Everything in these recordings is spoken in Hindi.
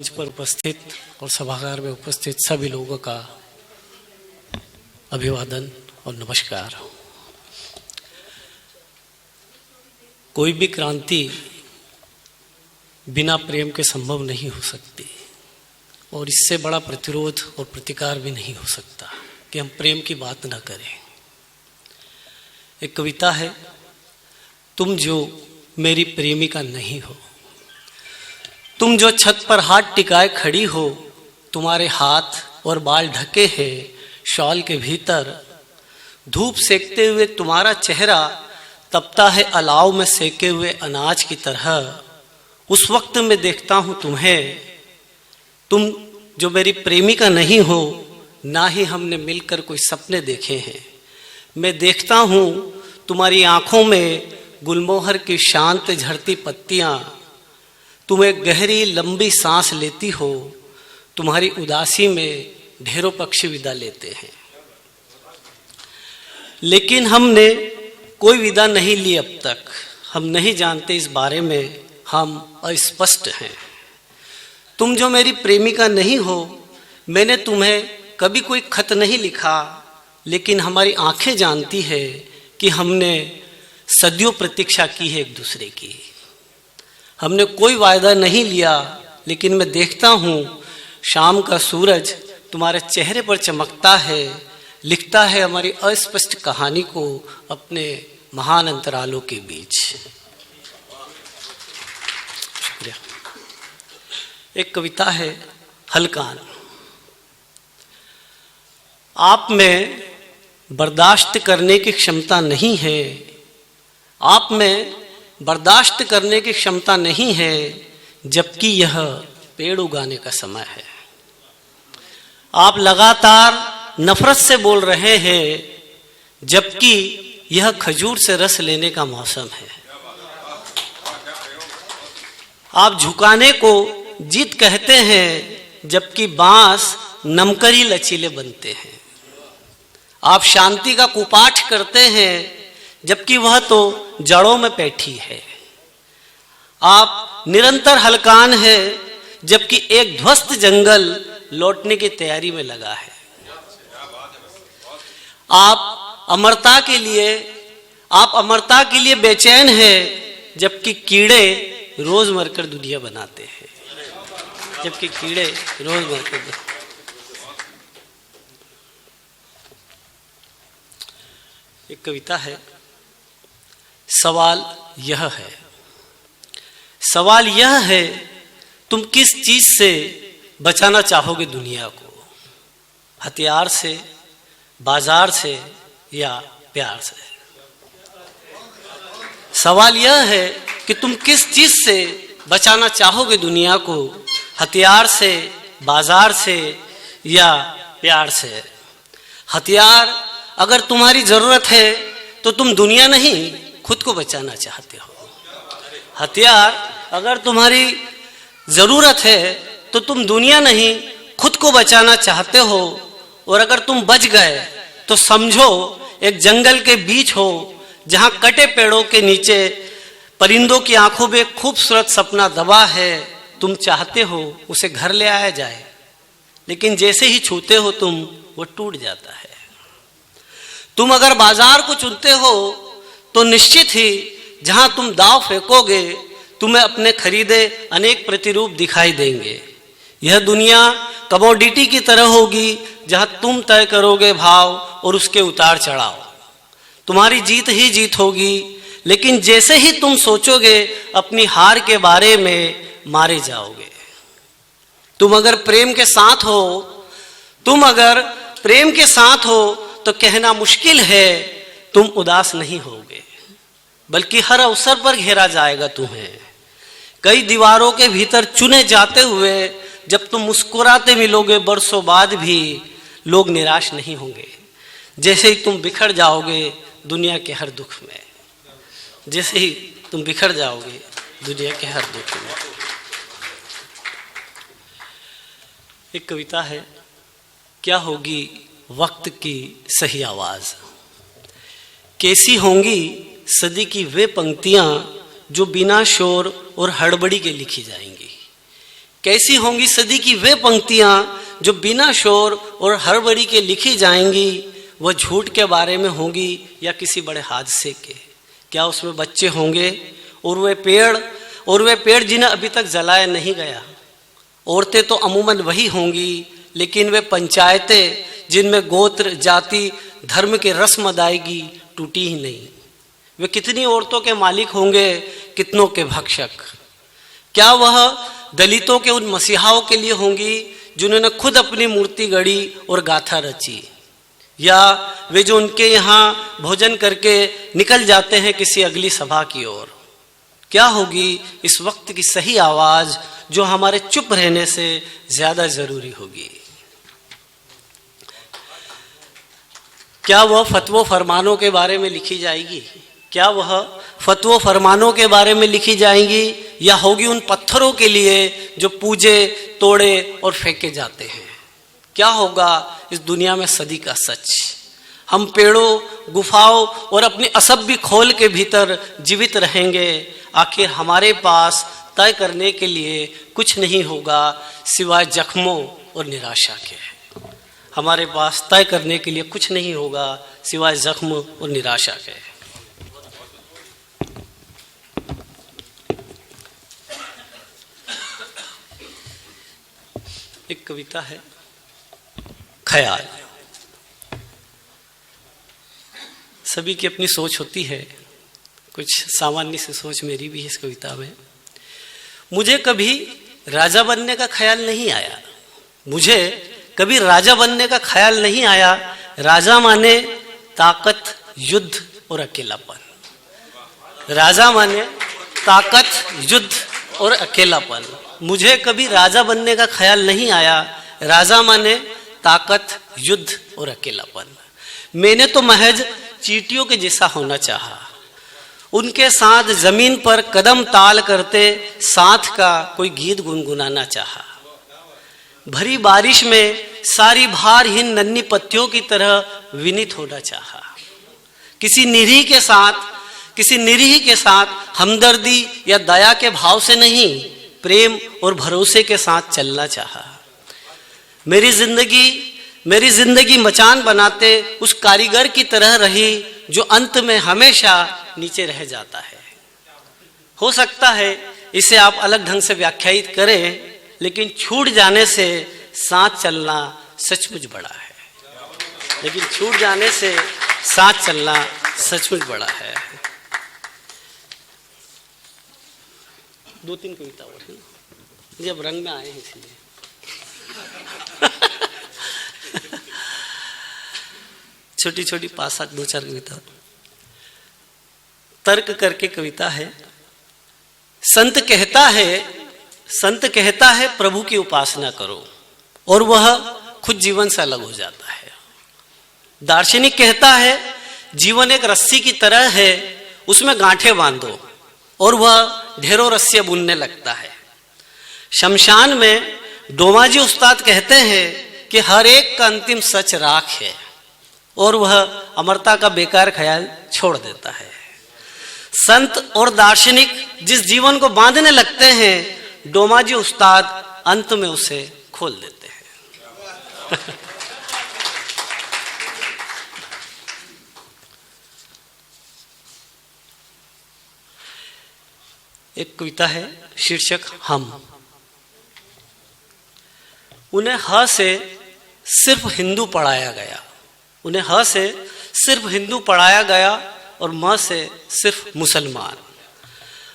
मंच पर उपस्थित और सभागार में उपस्थित सभी लोगों का अभिवादन और नमस्कार। कोई भी क्रांति बिना प्रेम के संभव नहीं हो सकती और इससे बड़ा प्रतिरोध और प्रतिकार भी नहीं हो सकता कि हम प्रेम की बात ना करें। एक कविता है, तुम जो मेरी प्रेमिका नहीं हो, तुम जो छत पर हाथ टिकाए खड़ी हो, तुम्हारे हाथ और बाल ढके हैं शॉल के भीतर, धूप सेकते हुए तुम्हारा चेहरा तपता है अलाव में सेके हुए अनाज की तरह। उस वक्त मैं देखता हूँ तुम्हें, तुम जो मेरी प्रेमिका नहीं हो, ना ही हमने मिलकर कोई सपने देखे हैं। मैं देखता हूँ तुम्हारी आंखों में गुलमोहर की शांत झड़ती पत्तियाँ, तुम एक गहरी लंबी सांस लेती हो, तुम्हारी उदासी में ढेरों पक्षी विदा लेते हैं। लेकिन हमने कोई विदा नहीं ली अब तक, हम नहीं जानते इस बारे में, हम अस्पष्ट हैं। तुम जो मेरी प्रेमिका नहीं हो, मैंने तुम्हें कभी कोई खत नहीं लिखा, लेकिन हमारी आंखें जानती है कि हमने सदियों प्रतीक्षा की है एक दूसरे की। हमने कोई वायदा नहीं लिया, लेकिन मैं देखता हूँ शाम का सूरज तुम्हारे चेहरे पर चमकता है, लिखता है हमारी अस्पष्ट कहानी को अपने महान अंतरालों के बीच। शुक्रिया। एक कविता है, हलकान। आप में बर्दाश्त करने की क्षमता नहीं है, आप में बर्दाश्त करने की क्षमता नहीं है, जबकि यह पेड़ उगाने का समय है। आप लगातार नफरत से बोल रहे हैं, जबकि यह खजूर से रस लेने का मौसम है। आप झुकाने को जीत कहते हैं, जबकि बांस नमकर ही लचीले बनते हैं। आप शांति का कुपाठ करते हैं, जबकि वह तो जड़ों में बैठी है। आप निरंतर हलकान है, जबकि एक ध्वस्त जंगल लौटने की तैयारी में लगा है। आप अमरता के लिए बेचैन है, जबकि कीड़े रोज मरकर दुनिया बनाते हैं। जबकि कीड़े रोज मरकर। एक कविता है, सवाल यह है, तुम किस चीज से बचाना चाहोगे दुनिया को? हथियार से, बाजार से या प्यार से? सवाल यह है कि तुम किस चीज से बचाना चाहोगे दुनिया को? हथियार से, बाजार से या प्यार से? हथियार अगर तुम्हारी जरूरत है तो तुम दुनिया नहीं खुद को बचाना चाहते हो। हथियार अगर तुम्हारी जरूरत है तो तुम दुनिया नहीं खुद को बचाना चाहते हो। और अगर तुम बच गए तो समझो एक जंगल के बीच हो, जहां कटे पेड़ों के नीचे परिंदों की आंखों में खूबसूरत सपना दबा है। तुम चाहते हो उसे घर ले आया जाए, लेकिन जैसे ही छूते हो तुम, वो टूट जाता है। तुम अगर बाजार को चुनते हो तो निश्चित ही जहां तुम दाव फेंकोगे, तुम्हें अपने खरीदे अनेक प्रतिरूप दिखाई देंगे। यह दुनिया कमोडिटी की तरह होगी, जहां तुम तय करोगे भाव और उसके उतार चढ़ाव। तुम्हारी जीत ही जीत होगी, लेकिन जैसे ही तुम सोचोगे अपनी हार के बारे में, मारे जाओगे। तुम अगर प्रेम के साथ हो तो कहना मुश्किल है, तुम उदास नहीं होगे, बल्कि हर अवसर पर घेरा जाएगा तुम्हें। कई दीवारों के भीतर चुने जाते हुए जब तुम मुस्कुराते मिलोगे बरसों बाद भी, लोग निराश नहीं होंगे। जैसे ही तुम बिखर जाओगे दुनिया के हर दुख में, जैसे ही तुम बिखर जाओगे दुनिया के हर दुख में। एक कविता है, क्या होगी वक्त की सही आवाज? कैसी होंगी सदी की वे पंक्तियां जो बिना शोर और हड़बड़ी के लिखी जाएंगी? कैसी होंगी सदी की वे पंक्तियां जो बिना शोर और हड़बड़ी के लिखी जाएंगी, वह झूठ के बारे में होंगी या किसी बड़े हादसे के। क्या उसमें बच्चे होंगे और वे पेड़ जिन्हें अभी तक जलाया नहीं गया। औरतें तो अमूमन वही होंगी, लेकिन वे पंचायतें जिनमें गोत्र, जाति, धर्म के रस्म अदायगी टूटी ही नहीं। वे कितनी औरतों के मालिक होंगे, कितनों के भक्षक। क्या वह दलितों के उन मसीहाओं के लिए होंगी जिन्होंने खुद अपनी मूर्ति गढ़ी और गाथा रची, या वे जो उनके यहाँ भोजन करके निकल जाते हैं किसी अगली सभा की ओर। क्या होगी इस वक्त की सही आवाज जो हमारे चुप रहने से ज्यादा जरूरी होगी। क्या वह फतवो फरमानों के बारे में लिखी जाएगी? क्या वह फतवो फरमानों के बारे में लिखी जाएंगी, या होगी उन पत्थरों के लिए जो पूजे, तोड़े और फेंके जाते हैं? क्या होगा इस दुनिया में सदी का सच? हम पेड़ों, गुफाओं और अपनी असभ्य खोल के भीतर जीवित रहेंगे। आखिर हमारे पास तय करने के लिए कुछ नहीं होगा सिवाय जख्मों और निराशा के। हमारे पास तय करने के लिए कुछ नहीं होगा सिवाय जख्म और निराशा के। एक कविता है, ख्याल। सभी की अपनी सोच होती है, कुछ सामान्य सी सोच मेरी भी है इस कविता में। मुझे कभी राजा बनने का ख्याल नहीं आया। मुझे कभी राजा बनने का ख्याल नहीं आया। राजा माने ताकत, युद्ध और अकेलापन। राजा माने ताकत, युद्ध और अकेलापन। मुझे कभी राजा बनने का ख्याल नहीं आया। राजा माने ताकत, युद्ध और अकेलापन। मैंने तो महज चींटियों के जैसा होना चाहा, उनके साथ जमीन पर कदम ताल करते साथ का कोई गीत गुनगुनाना चाहा। भरी बारिश में सारी भारहीन नन्ही पत्तियों की तरह विनीत होना चाहा। किसी निरीह के साथ हमदर्दी या दया के भाव से नहीं, प्रेम और भरोसे के साथ चलना चाहा। मेरी जिंदगी मचान बनाते उस कारीगर की तरह रही जो अंत में हमेशा नीचे रह जाता है। हो सकता है इसे आप अलग ढंग से व्याख्यायित करें, लेकिन छूट जाने से साथ चलना सचमुच बड़ा है। लेकिन छूट जाने से साथ चलना सचमुच बड़ा है। दो तीन कविता और है, जब रंग में आए हैं इसलिए। छोटी छोटी 5-7 2-4 कविता। तर्क करके कविता है। संत कहता है प्रभु की उपासना करो, और वह खुद जीवन से अलग हो जाता है। दार्शनिक कहता है जीवन एक रस्सी की तरह है, उसमें गांठें बांधो, और वह ढेरों रस्सियां बुनने लगता है। शमशान में डोमाजी उस्ताद कहते हैं कि हर एक का अंतिम सच राख है, और वह अमरता का बेकार ख्याल छोड़ देता है। संत और दार्शनिक जिस जीवन को बांधने लगते हैं, डोमाजी उस्ताद अंत में उसे खोल देते हैं। एक कविता है, शीर्षक हम। उन्हें ह से सिर्फ हिंदू पढ़ाया गया, और म से सिर्फ मुसलमान।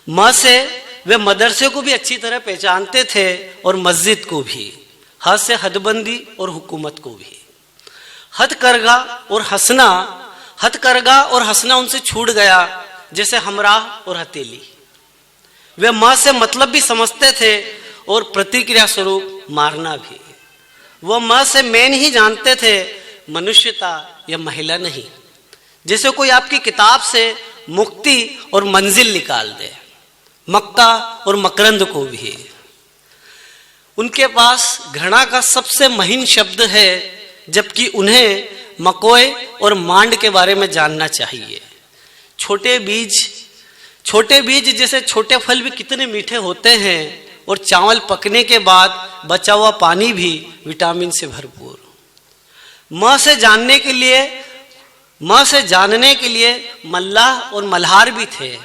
म से वे मदरसे को भी अच्छी तरह पहचानते थे और मस्जिद को भी। ह से हदबंदी और हुकूमत को भी। हथकरघा और हंसना उनसे छूट गया, जैसे हमराह और हथेली। वे म से मतलब भी समझते थे और प्रतिक्रिया स्वरूप मारना भी। वह म से मैं नहीं जानते थे, मनुष्यता या महिला नहीं। जैसे कोई आपकी किताब से मुक्ति और मंजिल निकाल दे, मक्का और मकरंद को भी। उनके पास घृणा का सबसे महीन शब्द है, जबकि उन्हें मकोए और मांड के बारे में जानना चाहिए। छोटे बीज जैसे छोटे फल भी कितने मीठे होते हैं, और चावल पकने के बाद बचा हुआ पानी भी विटामिन से भरपूर। म से जानने के लिए मल्लाह और मल्हार भी थे,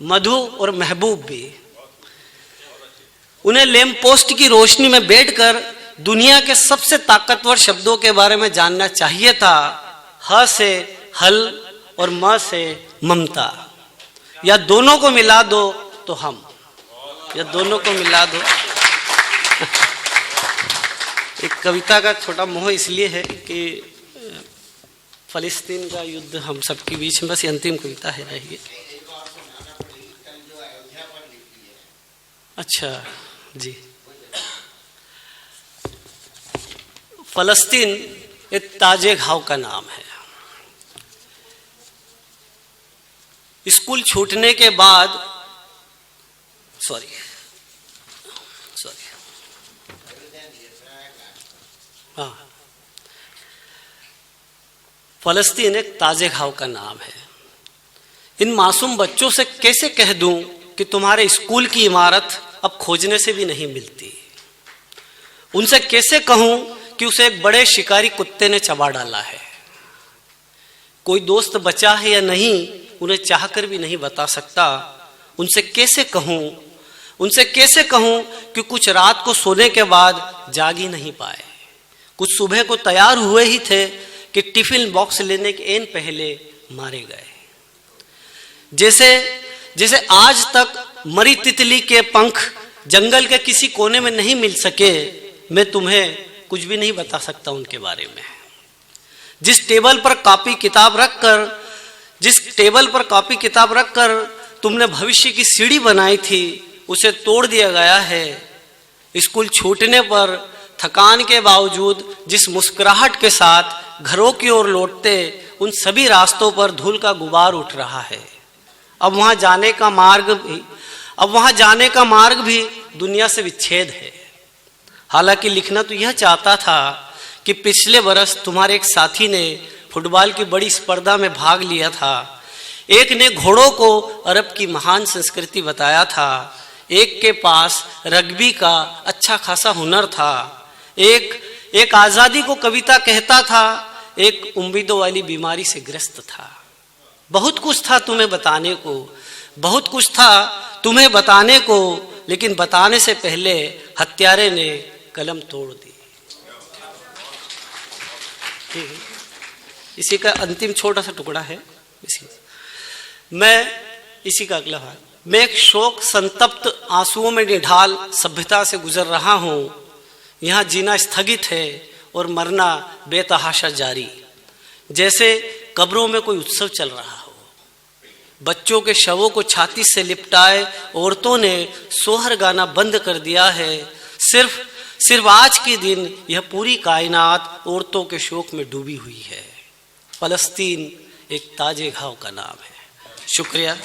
मधु और महबूब भी। उन्हें लैंप पोस्ट की रोशनी में बैठकर दुनिया के सबसे ताकतवर शब्दों के बारे में जानना चाहिए था। ह से हल और म से ममता, या दोनों को मिला दो तो हम, या दोनों को मिला दो। एक कविता का छोटा मोह इसलिए है कि फलस्तीन का युद्ध हम सबके बीच में, बस ये अंतिम कविता है रही। अच्छा जी, फलस्तीन एक ताजे घाव का नाम है। स्कूल छूटने के बाद फलस्तीन एक ताजे घाव का नाम है। इन मासूम बच्चों से कैसे कह दूं कि तुम्हारे स्कूल की इमारत अब खोजने से भी नहीं मिलती। उनसे कैसे कहूं कि उसे एक बड़े शिकारी कुत्ते ने चबा डाला है। कोई दोस्त बचा है या नहीं उन्हें चाहकर भी नहीं बता सकता। उनसे कैसे कहूं कि कुछ रात को सोने के बाद जाग ही नहीं पाए। कुछ सुबह को तैयार हुए ही थे कि टिफिन बॉक्स लेने के एन पहले मारे गए। जैसे आज तक मरी तितली के पंख जंगल के किसी कोने में नहीं मिल सके, मैं तुम्हें कुछ भी नहीं बता सकता उनके बारे में। जिस टेबल पर कॉपी किताब रखकर तुमने भविष्य की सीढ़ी बनाई थी, उसे तोड़ दिया गया है। स्कूल छूटने पर थकान के बावजूद जिस मुस्कुराहट के साथ घरों की ओर लौटते, उन सभी रास्तों पर धूल का गुबार उठ रहा है। अब वहां जाने का मार्ग भी दुनिया से विच्छेद है। हालांकि लिखना तो यह चाहता था कि पिछले बरस तुम्हारे एक साथी ने फुटबॉल की बड़ी स्पर्धा में भाग लिया था। एक ने घोड़ों को अरब की महान संस्कृति बताया था, एक के पास रग्बी का अच्छा खासा हुनर था, एक आजादी को कविता कहता था, एक उम्मीदों वाली बीमारी से ग्रस्त था। बहुत कुछ था तुम्हें बताने को, लेकिन बताने से पहले हत्यारे ने कलम तोड़ दी। इसी का अंतिम छोटा सा टुकड़ा है। इसी का अगला भाग। मैं एक शोक संतप्त आंसुओं में निढाल सभ्यता से गुजर रहा हूं। यहाँ जीना स्थगित है और मरना बेतहाशा जारी। जैसे कब्रों में कोई उत्सव चल रहा हो। बच्चों के शवों को छाती से लिपटाए औरतों ने सोहर गाना बंद कर दिया है। सिर्फ आज के दिन यह पूरी कायनात औरतों के शोक में डूबी हुई है। फलस्तीन एक ताजे घाव का नाम है। शुक्रिया।